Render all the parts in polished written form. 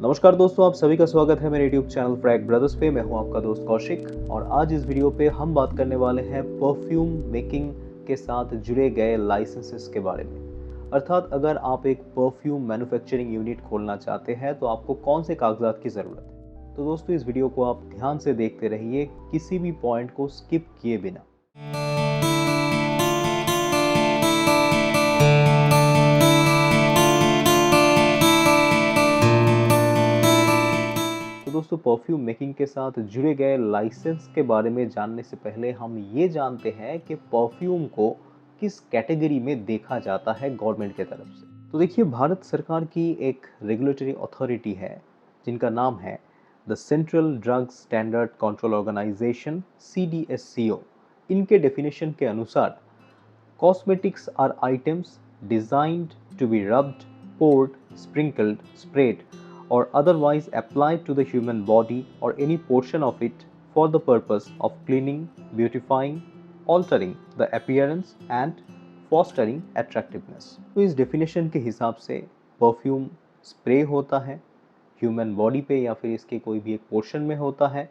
नमस्कार दोस्तों, आप सभी का स्वागत है मेरे यूट्यूब चैनल फ्रैग ब्रदर्स पे। मैं हूं आपका दोस्त कौशिक और आज इस वीडियो पे हम बात करने वाले हैं परफ्यूम मेकिंग के साथ जुड़े गए लाइसेंसेस के बारे में। अर्थात अगर आप एक परफ्यूम मैन्युफैक्चरिंग यूनिट खोलना चाहते हैं तो आपको कौन से कागजात की ज़रूरत है। तो दोस्तों, इस वीडियो को आप ध्यान से देखते रहिए, किसी भी पॉइंट को स्किप किए बिना। तो दोस्तों, परफ्यूम मेकिंग के साथ जुड़े गए लाइसेंस के बारे में जानने से पहले हम ये जानते हैं कि परफ्यूम को किस कैटेगरी में देखा जाता है गवर्नमेंट के तरफ से। तो देखिए, भारत सरकार की एक रेगुलेटरी अथॉरिटी है जिनका नाम है the central drug standard control organisation CDSCO। इनके डेफिनेशन के अनुसार cosmetics are items designed to be rubbed, poured, sprinkled, sprayed, or otherwise applied to the human body or any portion of it for the purpose of cleaning, beautifying, altering the appearance and fostering attractiveness। तो इस definition के हिसाब से perfume spray होता है, human body पे या फिर इसके कोई भी एक पोर्शन में होता है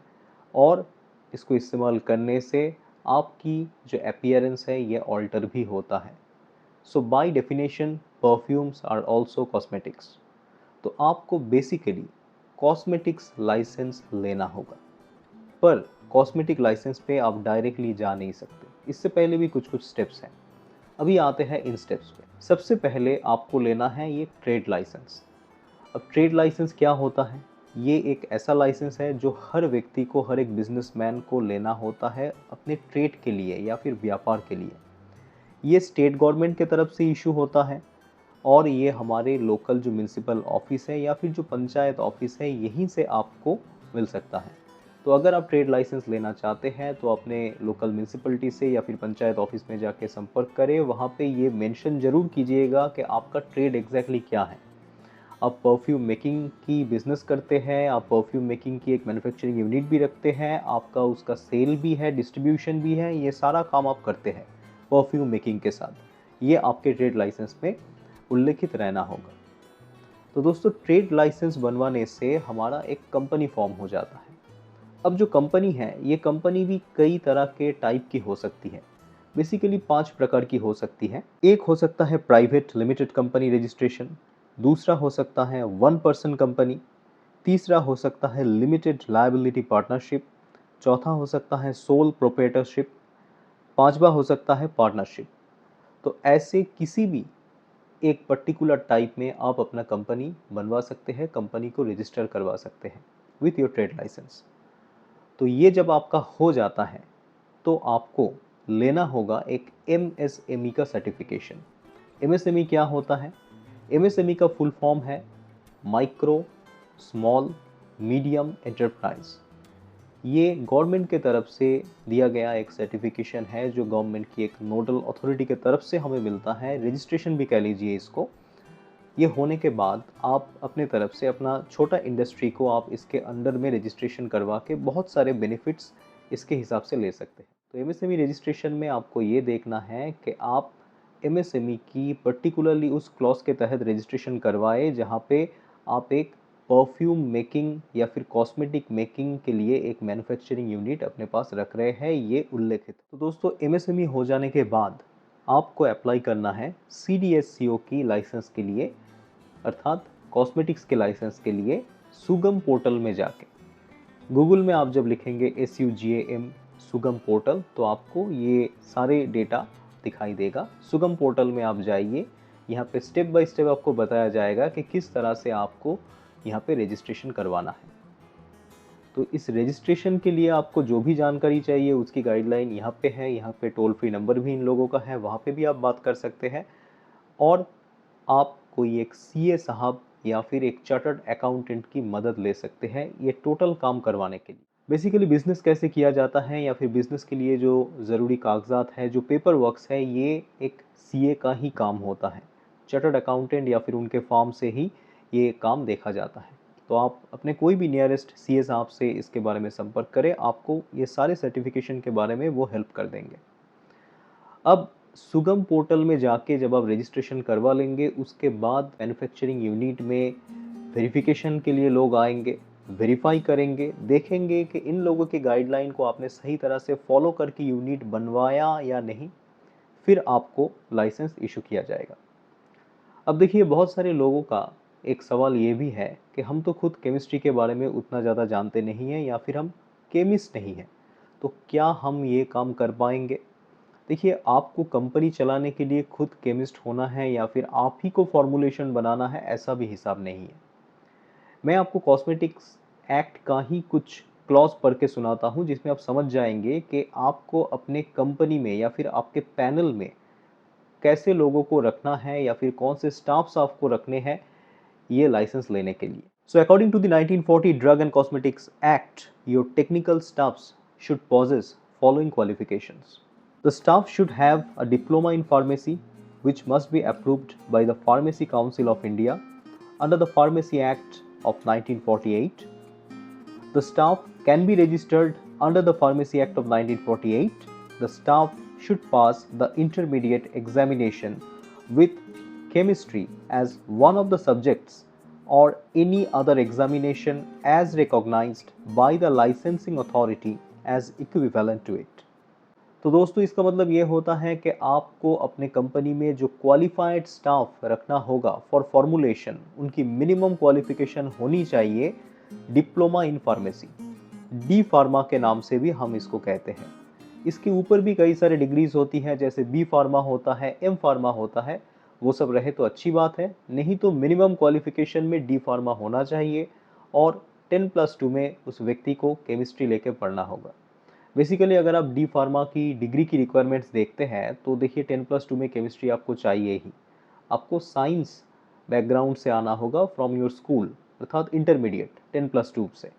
और इसको इस्तेमाल करने से आपकी जो अपीयरेंस है ये ऑल्टर भी होता है। So by definition perfumes are also cosmetics. तो आपको बेसिकली कॉस्मेटिक्स लाइसेंस लेना होगा, पर कॉस्मेटिक लाइसेंस पे आप डायरेक्टली जा नहीं सकते। इससे पहले भी कुछ कुछ स्टेप्स हैं। अभी आते हैं इन स्टेप्स पे। सबसे पहले आपको लेना है ये ट्रेड लाइसेंस। अब ट्रेड लाइसेंस क्या होता है? ये एक ऐसा लाइसेंस है जो हर व्यक्ति को, हर एक बिजनेसमैन को लेना होता है अपने ट्रेड के लिए या फिर व्यापार के लिए। ये स्टेट गवर्नमेंट के तरफ से इशू होता है और ये हमारे लोकल जो म्यूनसिपल ऑफिस है या फिर जो पंचायत ऑफिस है, यहीं से आपको मिल सकता है। तो अगर आप ट्रेड लाइसेंस लेना चाहते हैं तो अपने लोकल म्यूनसिपलिटी से या फिर पंचायत ऑफिस में जाके संपर्क करें। वहाँ पे ये मेंशन ज़रूर कीजिएगा कि आपका ट्रेड एग्जैक्टली क्या है। आप परफ्यूम मेकिंग की बिज़नेस करते हैं, आप परफ्यूम मेकिंग की एक मैन्युफैक्चरिंग यूनिट भी रखते हैं, आपका उसका सेल भी है, डिस्ट्रीब्यूशन भी है, ये सारा काम आप करते हैं परफ्यूम मेकिंग के साथ। ये आपके ट्रेड लाइसेंस में उल्लेखित रहना होगा। तो दोस्तों, ट्रेड लाइसेंस बनवाने से हमारा एक कंपनी फॉर्म हो जाता है। अब जो कंपनी है, ये कंपनी भी कई तरह के टाइप की हो सकती है। बेसिकली 5 प्रकार की हो सकती है। एक हो सकता है प्राइवेट लिमिटेड कंपनी रजिस्ट्रेशन, दूसरा हो सकता है वन पर्सन कंपनी, तीसरा हो सकता है लिमिटेड लायबिलिटी पार्टनरशिप, चौथा हो सकता है सोल प्रोप्राइटरशिप, पांचवा हो सकता है पार्टनरशिप। तो ऐसे किसी भी एक पर्टिकुलर टाइप में आप अपना कंपनी बनवा सकते हैं, कंपनी को रजिस्टर करवा सकते हैं विथ योर ट्रेड लाइसेंस। तो ये जब आपका हो जाता है तो आपको लेना होगा एक MSME का सर्टिफिकेशन। MSME क्या होता है? MSME का फुल फॉर्म है माइक्रो स्मॉल मीडियम एंटरप्राइज। ये गवर्नमेंट के तरफ से दिया गया एक सर्टिफिकेशन है जो गवर्नमेंट की एक नोडल अथॉरिटी के तरफ से हमें मिलता है, रजिस्ट्रेशन भी कह लीजिए इसको। ये होने के बाद आप अपने तरफ से अपना छोटा इंडस्ट्री को आप इसके अंडर में रजिस्ट्रेशन करवा के बहुत सारे बेनिफिट्स इसके हिसाब से ले सकते हैं। तो MSME रजिस्ट्रेशन में आपको ये देखना है कि आप MSME की पर्टिकुलरली उस क्लॉज के तहत रजिस्ट्रेशन करवाए जहाँ पे आप एक परफ्यूम मेकिंग या फिर कॉस्मेटिक मेकिंग के लिए एक मैन्युफैक्चरिंग यूनिट अपने पास रख रहे हैं, ये उल्लेखित। तो दोस्तों, MSME हो जाने के बाद आपको अप्लाई करना है CDSCO की लाइसेंस के लिए, अर्थात कॉस्मेटिक्स के लाइसेंस के लिए सुगम पोर्टल में जाके। गूगल में आप जब लिखेंगे SUGAM सुगम पोर्टल तो आपको ये सारे डेटा दिखाई देगा। सुगम पोर्टल में आप जाइए, यहाँ पे स्टेप बाय स्टेप आपको बताया जाएगा कि किस तरह से आपको यहाँ पे रजिस्ट्रेशन करवाना है। तो इस रजिस्ट्रेशन के लिए आपको जो भी जानकारी चाहिए उसकी गाइडलाइन यहाँ पे है। यहाँ पे टोल फ्री नंबर भी इन लोगों का है, वहाँ पे भी आप बात कर सकते हैं। और आप कोई एक CA साहब या फिर एक चार्टर्ड अकाउंटेंट की मदद ले सकते हैं ये टोटल काम करवाने के लिए। बेसिकली बिजनेस कैसे किया जाता है या फिर बिजनेस के लिए जो ज़रूरी कागजात है, जो पेपर वर्क्स है, ये एक CA का ही काम होता है। चार्टर्ड अकाउंटेंट या फिर उनके फॉर्म से ही ये काम देखा जाता है। तो आप अपने कोई भी नियरेस्ट CA साहब से इसके बारे में संपर्क करें, आपको ये सारे सर्टिफिकेशन के बारे में वो हेल्प कर देंगे। अब सुगम पोर्टल में जाके जब आप रजिस्ट्रेशन करवा लेंगे, उसके बाद मैन्युफैक्चरिंग यूनिट में वेरिफिकेशन के लिए लोग आएंगे, वेरीफाई करेंगे, देखेंगे कि इन लोगों की गाइडलाइन को आपने सही तरह से फॉलो करके यूनिट बनवाया या नहीं, फिर आपको लाइसेंस इशू किया जाएगा। अब देखिए, बहुत सारे लोगों का एक सवाल ये भी है कि हम तो खुद केमिस्ट्री के बारे में उतना ज़्यादा जानते नहीं हैं या फिर हम केमिस्ट नहीं हैं, तो क्या हम ये काम कर पाएंगे? देखिए, आपको कंपनी चलाने के लिए खुद केमिस्ट होना है या फिर आप ही को फॉर्मूलेशन बनाना है, ऐसा भी हिसाब नहीं है। मैं आपको कॉस्मेटिक्स एक्ट का ही कुछ क्लॉज पढ़ के सुनाता हूँ, जिसमें आप समझ जाएंगे कि आपको अपने कंपनी में या फिर आपके पैनल में कैसे लोगों को रखना है या फिर कौन से स्टाफ्स आपको रखने हैं ये लाइसेंस लेने के लिए। So according to the 1940 drug and cosmetics act, your technical staffs should possess following qualifications. The staff should have a diploma in pharmacy, which must be approved by the Pharmacy Council of India under the Pharmacy Act of 1948. The staff can be registered under the Pharmacy Act of 1948. The staff should pass the intermediate examination with chemistry as one of the subjects or any other examination as recognized by the licensing authority as equivalent to it. तो दोस्तों, इसका मतलब ये होता है कि आपको अपने कंपनी में जो क्वालिफाइड स्टाफ रखना होगा फॉर फॉर्मुलेशन, उनकी मिनिमम क्वालिफिकेशन होनी चाहिए diploma in pharmacy, D pharma के नाम से भी हम इसको कहते हैं। इसके ऊपर भी कई सारे डिग्रीज होती हैं, जैसे बी फार्मा होता है, एम फार्मा होता है। वो सब रहे तो अच्छी बात है, नहीं तो मिनिमम क्वालिफिकेशन में डी फार्मा होना चाहिए और 10+2 में उस व्यक्ति को केमिस्ट्री लेके पढ़ना होगा। बेसिकली अगर आप डी फार्मा की डिग्री की रिक्वायरमेंट्स देखते हैं तो देखिए 10+2 में केमिस्ट्री आपको चाहिए ही। आपको साइंस बैकग्राउंड से आना होगा फ्रॉम योर स्कूल, अर्थात इंटरमीडिएट 10+2 से,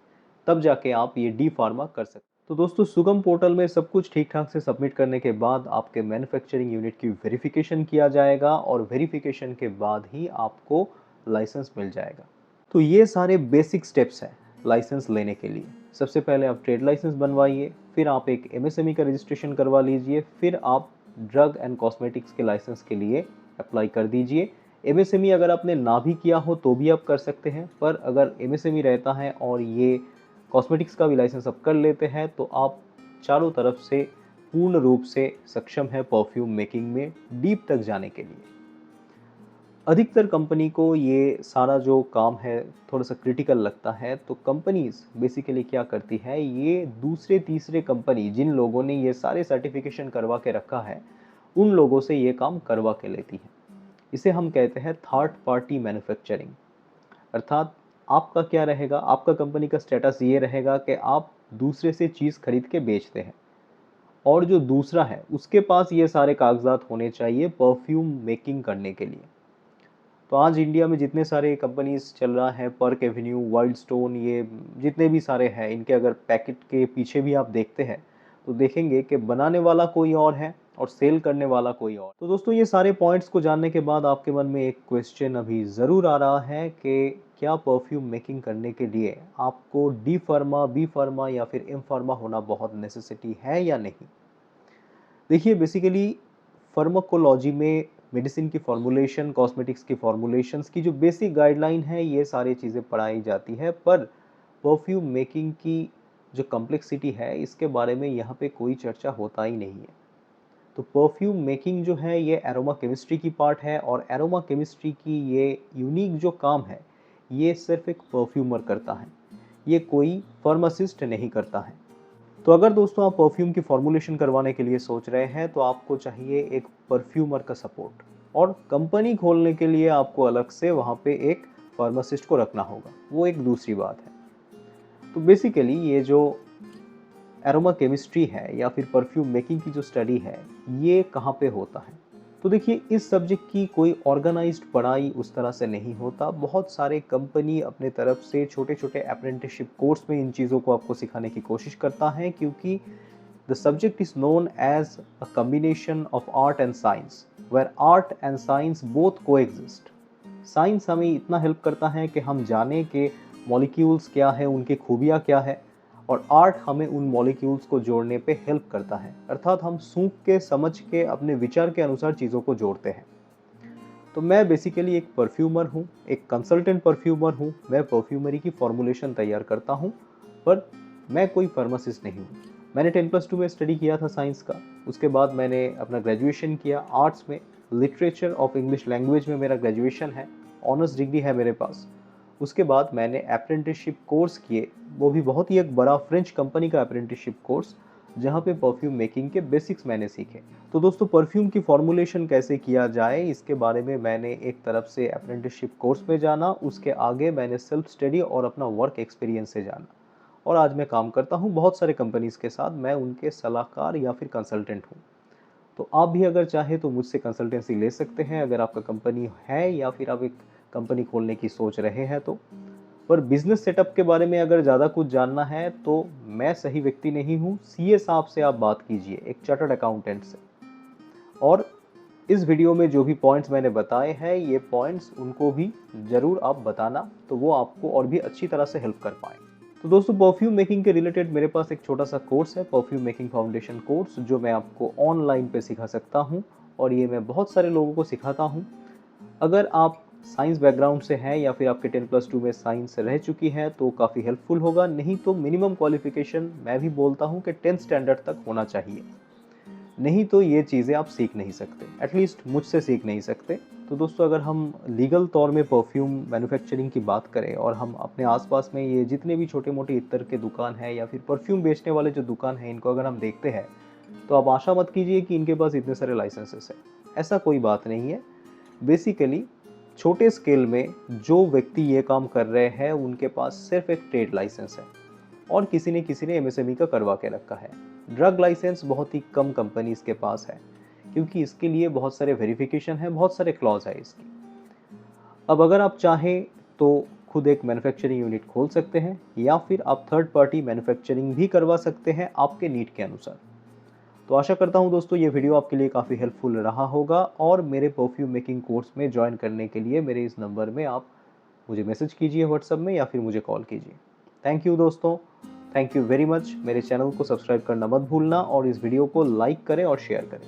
तब जाके आप ये डी फार्मा कर सकते हैं। तो दोस्तों, सुगम पोर्टल में सब कुछ ठीक ठाक से सबमिट करने के बाद आपके मैन्युफैक्चरिंग यूनिट की वेरिफिकेशन किया जाएगा और वेरिफिकेशन के बाद ही आपको लाइसेंस मिल जाएगा। तो ये सारे बेसिक स्टेप्स हैं लाइसेंस लेने के लिए। सबसे पहले आप ट्रेड लाइसेंस बनवाइए, फिर आप एक एमएसएमई का रजिस्ट्रेशन करवा लीजिए, फिर आप ड्रग एंड कॉस्मेटिक्स के लाइसेंस के लिए अप्लाई कर दीजिए। एमएसएमई अगर आपने ना भी किया हो तो भी आप कर सकते हैं, पर अगर एमएसएमई रहता है और ये कॉस्मेटिक्स का भी लाइसेंस आप कर लेते हैं तो आप चारों तरफ से पूर्ण रूप से सक्षम है परफ्यूम मेकिंग में डीप तक जाने के लिए। अधिकतर कंपनी को ये सारा जो काम है थोड़ा सा क्रिटिकल लगता है, तो कंपनीज बेसिकली क्या करती है, ये दूसरे तीसरे कंपनी जिन लोगों ने ये सारे सर्टिफिकेशन करवा के रखा है उन लोगों से ये काम करवा के लेती है। इसे हम कहते हैं थर्ड पार्टी मैन्युफैक्चरिंग। अर्थात आपका क्या रहेगा, आपका कंपनी का स्टेटस ये रहेगा कि आप दूसरे से चीज़ खरीद के बेचते हैं और जो दूसरा है उसके पास ये सारे कागजात होने चाहिए परफ्यूम मेकिंग करने के लिए। तो आज इंडिया में जितने सारे कंपनीज चल रहा है, पर्क एवेन्यू, वाइल्ड स्टोन, ये जितने भी सारे हैं, इनके अगर पैकेट के पीछे भी आप देखते हैं तो देखेंगे कि बनाने वाला कोई और है और सेल करने वाला कोई और। तो दोस्तों, ये सारे पॉइंट्स को जानने के बाद आपके मन में एक क्वेश्चन अभी ज़रूर आ रहा है कि क्या परफ्यूम मेकिंग करने के लिए आपको डी फार्मा, बी फार्मा या फिर एम फार्मा होना बहुत नेसेसिटी है या नहीं। देखिए, बेसिकली फार्माकोलॉजी में मेडिसिन की फॉर्मुलेशन, कॉस्मेटिक्स की फॉर्मुलेशंस की जो बेसिक गाइडलाइन है, ये सारी चीज़ें पढ़ाई जाती है, पर परफ्यूम मेकिंग की जो कॉम्प्लेक्सिटी है इसके बारे में यहाँ पे कोई चर्चा होता ही नहीं है। तो परफ्यूम मेकिंग जो है ये एरोमा केमिस्ट्री की पार्ट है और एरोमा केमिस्ट्री की ये यूनिक जो काम है ये सिर्फ एक परफ्यूमर करता है, ये कोई फार्मासिस्ट नहीं करता है। तो अगर दोस्तों आप परफ्यूम की फॉर्मुलेशन करवाने के लिए सोच रहे हैं तो आपको चाहिए एक परफ्यूमर का सपोर्ट, और कंपनी खोलने के लिए आपको अलग से वहाँ पे एक फार्मासिस्ट को रखना होगा, वो एक दूसरी बात है। तो बेसिकली ये जो एरोमा केमिस्ट्री है या फिर परफ्यूम मेकिंग की जो स्टडी है ये कहाँ पे होता है, तो देखिए इस सब्जेक्ट की कोई ऑर्गेनाइज्ड पढ़ाई उस तरह से नहीं होता। बहुत सारे कंपनी अपने तरफ से छोटे छोटे अप्रेंटिसशिप कोर्स में इन चीज़ों को आपको सिखाने की कोशिश करता है, क्योंकि the subject is known as a combination of art and science, where art and science both coexist. Science हमें इतना हेल्प करता है कि हम जाने कि मॉलिक्यूल्स क्या है, उनकी खूबियाँ क्या है, और आर्ट हमें उन मॉलिक्यूल्स को जोड़ने पे हेल्प करता है, अर्थात हम सूंघ के, समझ के, अपने विचार के अनुसार चीज़ों को जोड़ते हैं। तो मैं बेसिकली एक परफ्यूमर हूँ, एक कंसल्टेंट परफ्यूमर हूँ। मैं परफ्यूमरी की फॉर्मुलेशन तैयार करता हूँ, पर मैं कोई फार्मासिस्ट नहीं हूँ। मैंने 10+2 में स्टडी किया था साइंस का। उसके बाद मैंने अपना ग्रेजुएशन किया आर्ट्स में, लिटरेचर ऑफ इंग्लिश लैंग्वेज में मेरा ग्रेजुएशन है, ऑनर्स डिग्री है मेरे पास। उसके बाद मैंने अप्रेंटिसशिप कोर्स किए, वो भी बहुत ही एक बड़ा फ्रेंच कंपनी का अप्रेंटिसशिप कोर्स, जहाँ पे परफ्यूम मेकिंग के बेसिक्स मैंने सीखे। तो दोस्तों, परफ्यूम की फॉर्मुलेशन कैसे किया जाए इसके बारे में मैंने एक तरफ से अप्रेंटिसशिप कोर्स में जाना, उसके आगे मैंने सेल्फ स्टडी और अपना वर्क एक्सपीरियंस से जाना, और आज मैं काम करता हूँ बहुत सारे कंपनीज के साथ। मैं उनके सलाहकार या फिर कंसल्टेंट हूँ। तो आप भी अगर चाहे तो मुझसे कंसल्टेंसी ले सकते हैं, अगर आपका कंपनी है या फिर आप एक कंपनी खोलने की सोच रहे हैं तो। पर बिजनेस सेटअप के बारे में अगर ज़्यादा कुछ जानना है तो मैं सही व्यक्ति नहीं हूँ। सीए साहब से आप बात कीजिए, एक चार्टर्ड अकाउंटेंट से। और इस वीडियो में जो भी पॉइंट्स मैंने बताए हैं, ये पॉइंट्स उनको भी ज़रूर आप बताना, तो वो आपको और भी अच्छी तरह से हेल्प कर पाए। तो दोस्तों, परफ्यूम मेकिंग के रिलेटेड मेरे पास एक छोटा सा कोर्स है, परफ्यूम मेकिंग फाउंडेशन कोर्स, जो मैं आपको ऑनलाइन पे सिखा सकता हूँ, और ये मैं बहुत सारे लोगों को सिखाता हूँ। अगर आप साइंस बैकग्राउंड से हैं या फिर आपके 10+2 में साइंस रह चुकी है तो काफ़ी हेल्पफुल होगा। नहीं तो मिनिमम क्वालिफिकेशन मैं भी बोलता हूँ कि 10th स्टैंडर्ड तक होना चाहिए, नहीं तो ये चीज़ें आप सीख नहीं सकते, एटलीस्ट मुझसे सीख नहीं सकते। तो दोस्तों, अगर हम लीगल तौर में परफ्यूम मैन्युफैक्चरिंग की बात करें और हम अपने आसपास में ये जितने भी छोटे मोटे इत्र के दुकान हैं या फिर परफ्यूम बेचने वाले जो दुकान हैं, इनको अगर हम देखते हैं तो आप आशा मत कीजिए कि इनके पास इतने सारे लाइसेंसेस हैं। ऐसा कोई बात नहीं है। बेसिकली छोटे स्केल में जो व्यक्ति ये काम कर रहे हैं उनके पास सिर्फ एक ट्रेड लाइसेंस है, और किसी ने एमएसएमई का करवा के रखा है। ड्रग लाइसेंस बहुत ही कम कंपनीज के पास है, क्योंकि इसके लिए बहुत सारे वेरिफिकेशन है, बहुत सारे क्लॉज है इसकी। अब अगर आप चाहें तो खुद एक मैन्युफैक्चरिंग यूनिट खोल सकते हैं, या फिर आप थर्ड पार्टी मैन्युफैक्चरिंग भी करवा सकते हैं आपके नीड के अनुसार। तो आशा करता हूं दोस्तों, ये वीडियो आपके लिए काफ़ी हेल्पफुल रहा होगा, और मेरे परफ्यूम मेकिंग कोर्स में ज्वाइन करने के लिए मेरे इस नंबर में आप मुझे मैसेज कीजिए व्हाट्सएप में, या फिर मुझे कॉल कीजिए। थैंक यू दोस्तों, थैंक यू वेरी मच। मेरे चैनल को सब्सक्राइब करना मत भूलना, और इस वीडियो को लाइक करें और शेयर करें।